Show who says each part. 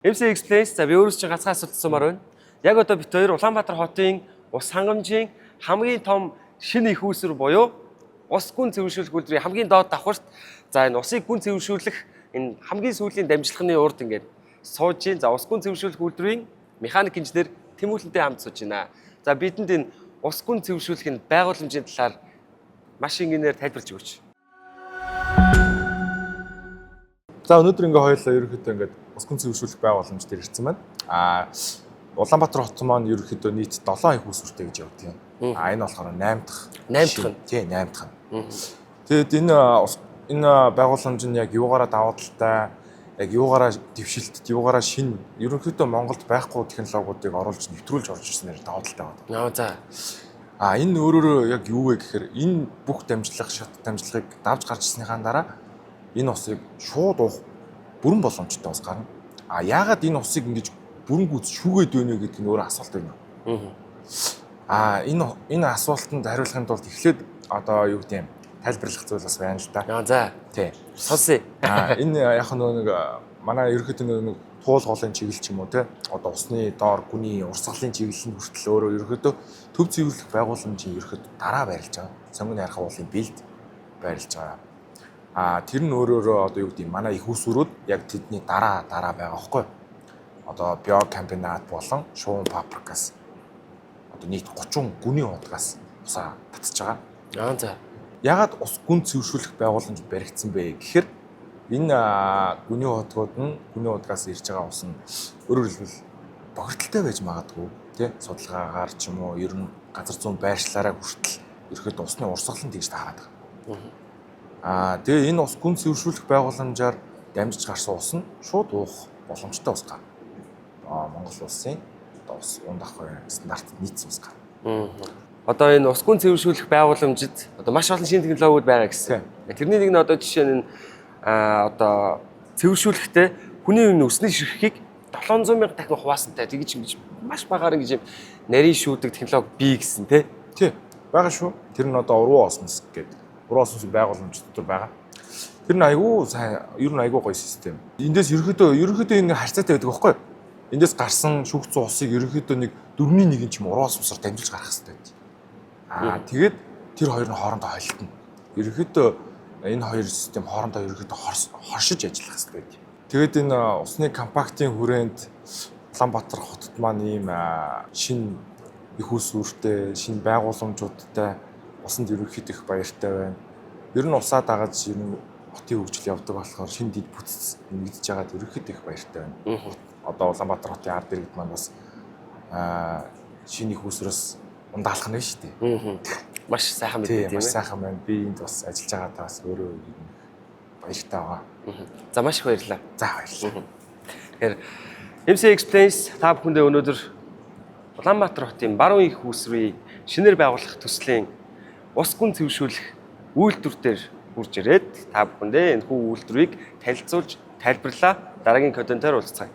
Speaker 1: MC Explains за би өөрөөс чинь ганцхан асуулт асуумаар байна. Яг одоо бид хоёр Улаанбаатар хотын ус хангамжийн хамгийн том шинэ их үүсвэр буюу ус гүн цэвэршүүлэх үйлдвэрийн хамгийн доод давхарт за энэ усыг гүн цэвэршүүлэх энэ хамгийн сүүлийн дамжлагын урд ингээд сууж ийн. За ус гүн цэвэршүүлэх үйлдвэрийн механик инженер Тэмүүлэнтэй хамт сууж байна. За бидэнд энэ ус гүн цэвэршүүлэх байгууламжийн талаар маш энгийнээр тайлбарч өгөөч.
Speaker 2: За өнөөдөр ингээ хоёулаа ерөнхийдөө ингээд ус гүн цэвэршүүлэх байгууламж дээр ирсэн байна. Улаанбаатар хот маань ерөнхийдөө нийт 7 их үүсвэртэй гэж явдаг юм. Энэ болохоор 8 дахь.
Speaker 1: 8 дахь.
Speaker 2: Тий, 8 дахь. Тэгэд энэ байгууламж нь яг юугаараа даваа талтай, яг юугаараа дэвшилт, юугаараа шинэ ерөнхийдөө Монголд байхгүй технологиудыг оруулж нэвтрүүлж орж ирсэнээр даваа талтай байна.
Speaker 1: За.
Speaker 2: Энэ өөрөөр яг юу вэ гэхээр энэ бүх дамжлага, шат дамжлагыг давж гарч ирснийхаа дараа энэ усыг шууд уух бүрэн боломжтой ус гарна. Яагаад энэ усыг ингэж бүрэн гүйц шүүгээд байна вэ гэдэг нь өөрөө асуулт байна. Энэ асуултанд хариулахын тулд эхлээд одоо юу гэдэг юм тайлбарлах зүйл бас байна л да.
Speaker 1: За.
Speaker 2: Тий.
Speaker 1: Сонсъё.
Speaker 2: Энэ яг нэг манай ерөнхийдөө нэг туулгуулын чиглэл ч юм уу те одоо усны доор гүний урсгалын чиглэл нь хүртэл өөрөө ерөнхийдөө төв цэвэрлэх байгууламжийн ерөнхийдөө дараа байрлаж байгаа. Сонгоны арга уулын бэлд байрлаж байгаа. Тэр нь өөрөөр одоо юу гэдэг юм манай их усврүүд яг тэдний дараа байгаа байхгүй. Одоо биокомбинат болон шуун паприкаас одоо нийт 30 гүний удгаас усаа татж байгаа.
Speaker 1: За.
Speaker 2: Ягаад ус гүн цэвэршүүлэх байгууламж баригдсан бэ гэхээр энэ гүний удгууд нь гүний удгаас ирж байгаа ус нь өөрөөр хэлбэл бохирдолтой байж магадгүй тий судалгаагаар ч юм уу ер нь газар зүүн байршлаараа хүртэл ерөөд усны урсгалан тэгж таарад байгаа. Тэгээ энэ ус гүн цэвэршүүлэх байгууламжаар дамжиж гарсан ус нь шууд уух боломжтой ус гарна. Монгол улсын одоо ус унд ахуй стандартад нийцсэн ус гарна.
Speaker 1: Одоо энэ ус гүн цэвэршүүлэх байгууламжид одоо маш олон шинэ технологиуд байгаа гэсэн. Тэрний нэг нь одоо жишээ нь одоо цэвэршүүлэхдээ хүний өсний ширхгийг 700 мянга дахин хуваасантай тэгж маш багаар ингэж нарийн шүүдэг технологи бий гэсэн тий.
Speaker 2: Бага шүү. Тэр нь одоо уруу осмос гэдэг. Уруу осмосын байгууламж дотор байгаа. Тэр нь айгүй сайн, ер нь айгүй гоё систем. Эндээс ерөнхийдөө ингэ харьцаатай байдаг байхгүй юу? Эндээс гарсан шүүгцэн усыг ерөнхийдөө нэг 4-1 ч юм уруу осмосоор дамжуулж гаргах хэрэгтэй байдаг. Тэгээд тэр хоёр нь хоорондоо холилдно. Ерөнхийдөө энэ хоёр систем хоорондоо ерөнхийдөө хоршиж ажиллах хэрэгтэй байдаг. Тэгээд энэ усны компактын хүрээнд Улаанбаатар хотод маань ийм шинэ их усвэртэй, шинэ байгууламжуудтай усанд ерөнхийдөө их баяртай байна. Ер нь усаа дагаж ер нь хотын хөгжил явдаг болохоор шинэ дэд бүтц нэгдэж байгаад ерөнхийдөө их баяртай байна. Одоо Улаанбаатар хотын ард иргэд маань бас шинэ их усвэраас ундаалах нь шүү дээ.
Speaker 1: Маш сайхан мэдээ тийм ээ.
Speaker 2: Маш сайхан байна. Би энд бас ажиллаж байгаадаа бас өөрөө баяртай байгаа.
Speaker 1: За маш их баярлалаа.
Speaker 2: За баярлалаа.
Speaker 1: Тэгэхээр MC Explains та бүхэндээ өнөөдөр Улаанбаатар хотын баруун их усврын шинээр байгуулах төслийн ус гүн цэвэршүүлэх үйлдвэр дээр хурж ирээд та бүхэндээ энэ хүү үйлдвэрийг танилцуулж тайлбарлаа. Дараагийн контентоор уулзцгаая.